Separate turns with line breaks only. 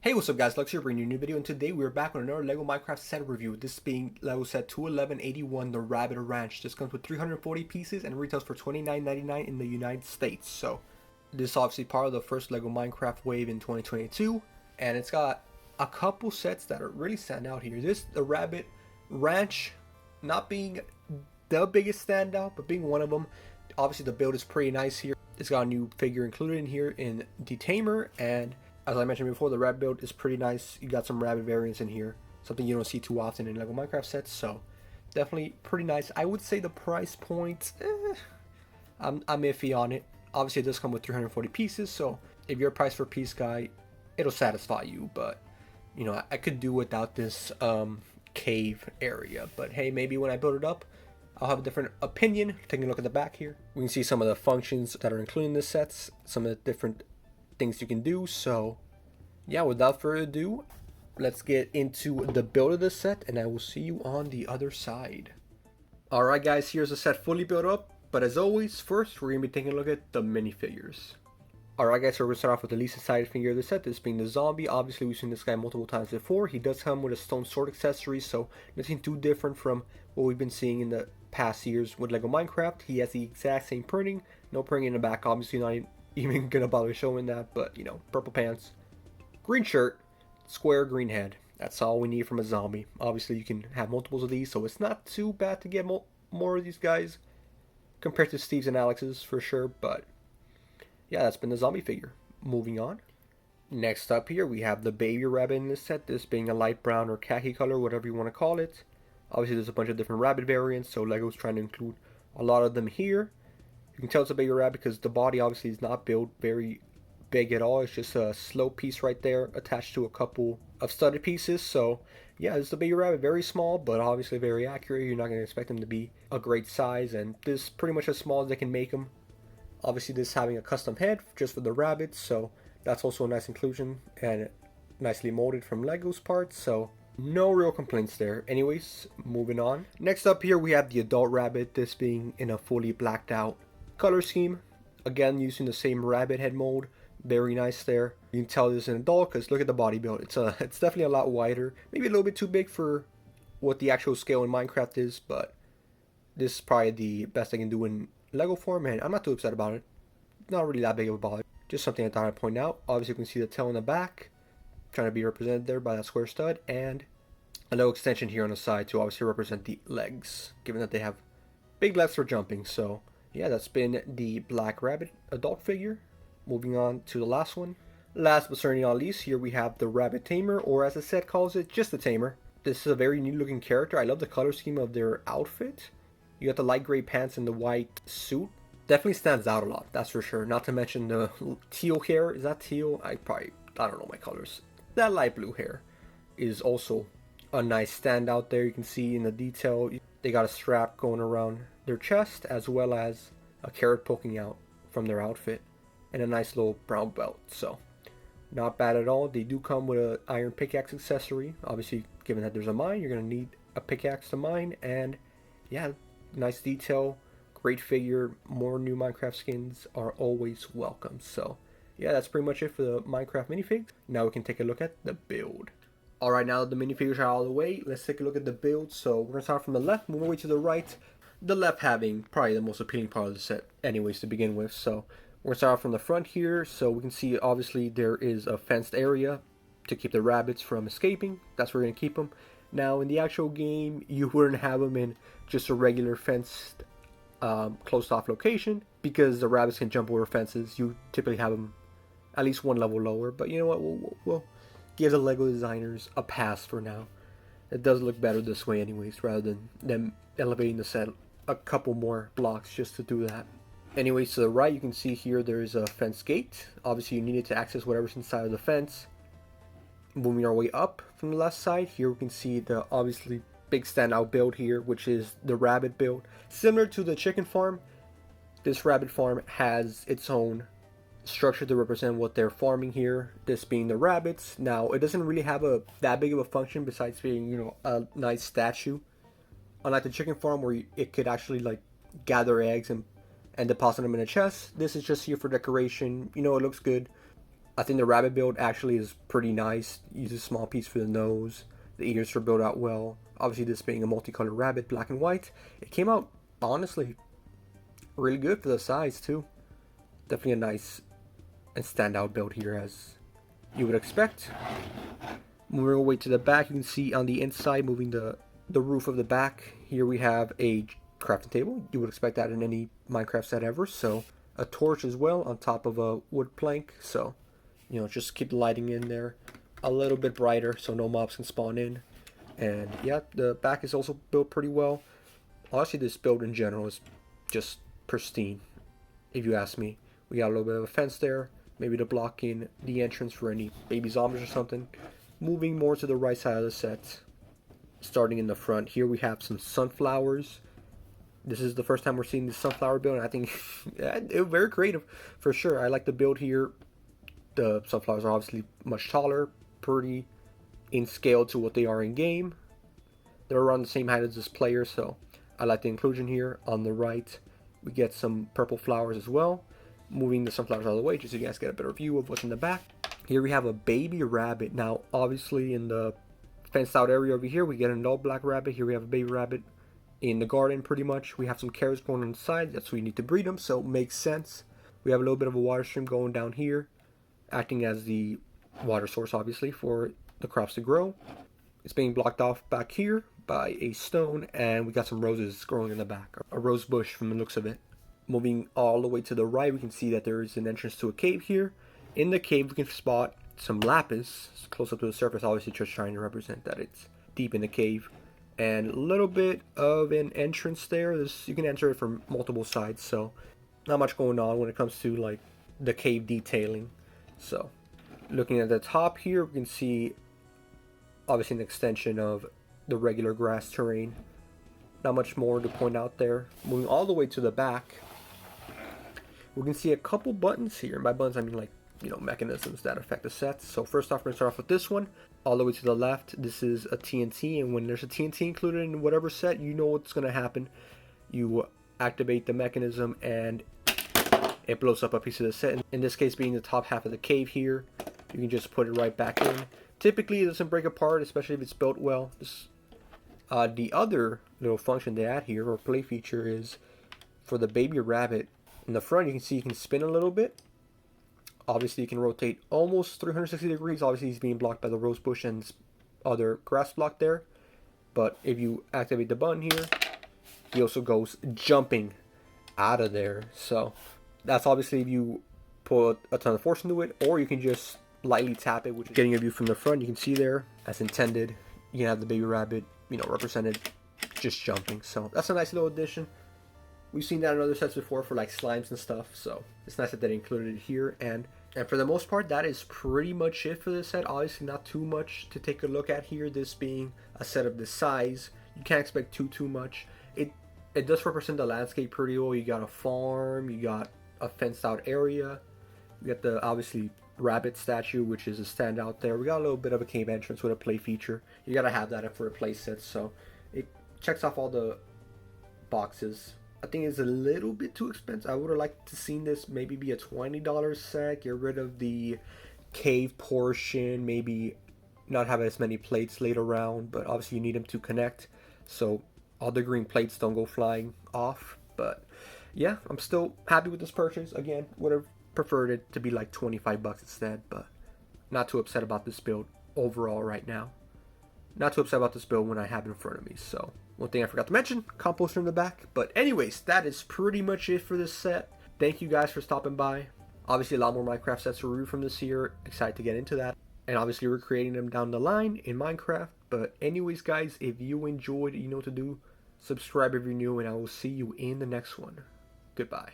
Hey, what's up guys, Lux here bringing you a new video, and today we're back with another LEGO Minecraft set review. This being LEGO set 21181, the Rabit Ranch. This comes with 340 pieces and retails for $29.99 in the United States. So, this is obviously part of the first LEGO Minecraft wave in 2022, and it's got a couple sets that are really stand out here. The Rabit Ranch, not being the biggest standout, but being one of them. Obviously the build is pretty nice here. It's got a new figure included in here in the Tamer, and as I mentioned before, the Rabit build is pretty nice. You got some Rabit variants in here, something you don't see too often in LEGO Minecraft sets, so definitely pretty nice. I would say the price point, I'm iffy on it. Obviously it does come with 340 pieces, so if you're a price per piece guy, it'll satisfy you, but you know, I could do without this cave area. But hey, maybe when I build it up, I'll have a different opinion. Taking a look at the back here, we can see some of the functions that are included in this sets, some of the different things you can do. So yeah, without further ado, let's get into the build of this set, and I will see you on the other side. Alright guys, here's the set fully built up, but as always, first we're going to be taking a look at the minifigures. Alright guys, so we're going to start off with the least excited figure of the set, this being the zombie. Obviously we've seen this guy multiple times before. He does come with a stone sword accessory, so nothing too different from what we've been seeing in the past years with LEGO Minecraft. He has the exact same printing, no printing in the back, obviously not even gonna bother showing that, but you know, purple pants, green shirt, square green head. That's all we need from a zombie. Obviously you can have multiples of these, so it's not too bad to get more of these guys compared to Steve's and Alex's for sure. But yeah, that's been the zombie figure. Moving on. Next up here we have the baby rabbit in this set, this being a light brown or khaki color, whatever you want to call it. Obviously there's a bunch of different rabbit variants, so LEGO's trying to include a lot of them here. You can tell it's a baby rabbit because the body obviously is not built very big at all. It's just a slow piece right there attached to a couple of studded pieces. So yeah, this is the baby rabbit, very small, but obviously very accurate. You're not going to expect them to be a great size, and this is pretty much as small as they can make them. Obviously this having a custom head just for the rabbits, so that's also a nice inclusion and nicely molded from LEGO's parts, so no real complaints there. Anyways, moving on. Next up here we have the adult rabbit, this being in a fully blacked out color scheme, again using the same rabbit head mold. Very nice there. You can tell this is an adult because look at the body build. It's definitely a lot wider, maybe a little bit too big for what the actual scale in Minecraft is, but this is probably the best I can do in Lego form, and I'm not too upset about it. Not really that big of a bother, just something I thought I'd point out. Obviously you can see the tail in the back trying to be represented there by that square stud, and a little extension here on the side to obviously represent the legs, given that they have big legs for jumping. So yeah, that's been the Black Rabbit adult figure. Moving on to the last one. Last but certainly not least, here we have the Rabbit Tamer, or as the set calls it, just the Tamer. This is a very neat looking character. I love the color scheme of their outfit. You got the light gray pants and the white suit. Definitely stands out a lot, that's for sure. Not to mention the teal hair. Is that teal? I don't know my colors. That light blue hair is also a nice standout there. You can see in the detail, they got a strap going around their chest, as well as a carrot poking out from their outfit, and a nice little brown belt. So not bad at all. They do come with an iron pickaxe accessory. Obviously, given that there's a mine, you're going to need a pickaxe to mine. And yeah, nice detail, great figure. More new Minecraft skins are always welcome. So yeah, that's pretty much it for the Minecraft minifigs. Now we can take a look at the build. Alright, now that the minifigures are out of the way, let's take a look at the build. So we're going to start from the left, move our way to the right. The left having probably the most appealing part of the set anyways to begin with. So we're going to start off from the front here. So we can see obviously there is a fenced area to keep the rabbits from escaping. That's where we're going to keep them. Now in the actual game, you wouldn't have them in just a regular fenced closed off location, because the rabbits can jump over fences. You typically have them at least one level lower, but you know what, we'll give the LEGO designers a pass for now. It does look better this way anyways, rather than them elevating the set a couple more blocks just to do that. Anyways, to the right you can see here there is a fence gate. Obviously you needed to access whatever's inside of the fence. Moving our way up from the left side, here we can see the obviously big standout build here, which is the rabbit build. Similar to the chicken farm, this rabbit farm has its own structure to represent what they're farming here, this being the rabbits. Now it doesn't really have that big of a function besides being, you know, a nice statue, unlike the chicken farm where it could actually like gather eggs and deposit them in a chest. This is just here for decoration. You know, it looks good. I think the rabbit build actually is pretty nice. Uses a small piece for the nose. The ears are built out well. Obviously, this being a multicolored rabbit, black and white, it came out honestly really good for the size too. Definitely a nice and standout build here, as you would expect. Moving our way to the back, you can see on the inside, moving the roof of the back, here we have a crafting table. You would expect that in any Minecraft set ever. So a torch as well on top of a wood plank. So, you know, just keep the lighting in there a little bit brighter so no mobs can spawn in. And yeah, the back is also built pretty well. Honestly, this build in general is just pristine, if you ask me. We got a little bit of a fence there, maybe to block in the entrance for any baby zombies or something. Moving more to the right side of the set, starting in the front, here we have some sunflowers. This is the first time we're seeing this sunflower build, and I think it was very creative for sure. I like the build here. The sunflowers are obviously much taller, pretty in scale to what they are in game. They're around the same height as this player, so I like the inclusion here. On the right, we get some purple flowers as well. Moving the sunflowers out of the way just so you guys get a better view of what's in the back. Here we have a baby rabbit. Now, obviously, in the fenced out area over here, we get an adult black rabbit. Here we have a baby rabbit in the garden, pretty much. We have some carrots going on the side. That's where we need to breed them, so it makes sense. We have a little bit of a water stream going down here, acting as the water source, obviously, for the crops to grow. It's being blocked off back here by a stone, and we got some roses growing in the back. A rose bush from the looks of it. Moving all the way to the right, we can see that there is an entrance to a cave here. In the cave, we can spot some lapis close up to the surface, obviously just trying to represent that it's deep in the cave. And a little bit of an entrance there. You can enter it from multiple sides, so not much going on when it comes to like the cave detailing. So looking at the top here, we can see obviously an extension of the regular grass terrain. Not much more to point out there. Moving all the way to the back, we can see a couple buttons here. And by buttons, I mean like, you know, mechanisms that affect the sets. So first off, we're going to start off with this one. All the way to the left, this is a TNT. And when there's a TNT included in whatever set, you know what's going to happen. You activate the mechanism and it blows up a piece of the set. In this case, being the top half of the cave here, you can just put it right back in. Typically, it doesn't break apart, especially if it's built well. The other little function they add here, or play feature, is for the baby rabbit. In the front, you can see you can spin a little bit. Obviously, you can rotate almost 360 degrees. Obviously, he's being blocked by the rose bush and other grass block there. But if you activate the button here, he also goes jumping out of there. So that's obviously if you put a ton of force into it, or you can just lightly tap it, which is getting a view from the front. You can see there, as intended, you can have the baby rabbit, you know, represented just jumping. So that's a nice little addition. We've seen that in other sets before for like slimes and stuff, so it's nice that they included it here. And for the most part, that is pretty much it for this set. Obviously not too much to take a look at here, this being a set of this size. You can't expect too much. It does represent the landscape pretty well. You got a farm, you got a fenced out area, you got the obviously rabbit statue, which is a standout there. We got a little bit of a cave entrance with a play feature. You gotta have that for a play set, so it checks off all the boxes. I think it's a little bit too expensive. I would have liked to seen this maybe be a $20 set. Get rid of the cave portion. Maybe not have as many plates laid around. But obviously you need them to connect. So all the green plates don't go flying off. But yeah, I'm still happy with this purchase. Again, would have preferred it to be like 25 bucks instead. But not too upset about this build overall right now. Not too upset about this build when I have it in front of me. So one thing I forgot to mention, composter in the back. But anyways, that is pretty much it for this set. Thank you guys for stopping by. Obviously a lot more Minecraft sets to review from this year. Excited to get into that. And obviously we're creating them down the line in Minecraft. But anyways guys, if you enjoyed, you know what to do. Subscribe if you're new, and I will see you in the next one. Goodbye.